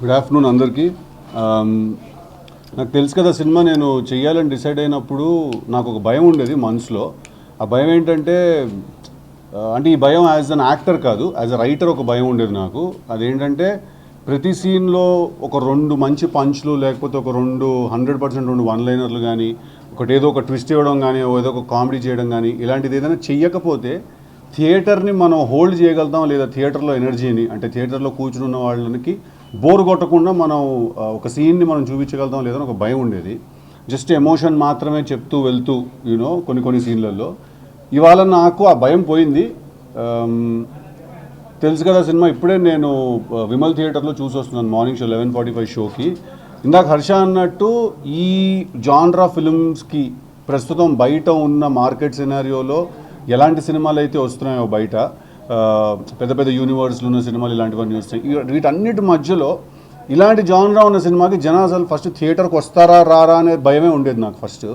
Good afternoon అందరికీ. నాకు తెలుసు కదా సినిమా నేను చెయ్యాలని డిసైడ్ అయినప్పుడు నాకు ఒక భయం ఉండేది మనసులో. ఆ భయం ఏంటంటే అంటే ఈ భయం యాజ్ అన్ యాక్టర్ కాదు, యాజ్ అ రైటర్ ఒక భయం ఉండేది నాకు. అదేంటంటే ప్రతి సీన్లో ఒక రెండు మంచి పంచ్లు, లేకపోతే ఒక 100% రెండు వన్ లైనర్లు కానీ, ఏదో ఒక ట్విస్ట్ ఇవ్వడం కానీ, ఏదో ఒక కామెడీ చేయడం కానీ, ఇలాంటిది ఏదైనా చెయ్యకపోతే థియేటర్ని మనం హోల్డ్ చేయగలుగుతాం, లేదా థియేటర్లో ఎనర్జీని, అంటే థియేటర్లో కూర్చుని ఉన్న వాళ్ళకి బోర్ కొట్టకుండా మనం ఒక సీన్ని మనం చూపించగలుగుతాం లేదని ఒక భయం ఉండేది. జస్ట్ ఎమోషన్ మాత్రమే చెప్తూ వెళ్తూ కొన్ని సీన్లలో. ఇవాళ నాకు ఆ భయం పోయింది. తెలుసు కదా సినిమా ఇప్పుడే నేను విమల్ థియేటర్లో చూసి వస్తున్నాను, మార్నింగ్ షో 11:45 షోకి. ఇందాక హర్ష అన్నట్టు ఈ జాన్రా ఫిల్మ్స్కి ప్రస్తుతం బయట ఉన్న మార్కెట్ సినారియోలో ఎలాంటి సినిమాలు అయితే వస్తున్నాయో బయట, పెద్ద పెద్ద యూనివర్స్లు ఉన్న సినిమాలు ఇలాంటివన్నీ వస్తాయి. వీటన్నిటి మధ్యలో ఇలాంటి జాన్రా ఉన్న సినిమాకి జనం అసలు ఫస్ట్ థియేటర్కి వస్తారా రారా అనే భయమే ఉండేది నాకు ఫస్ట్.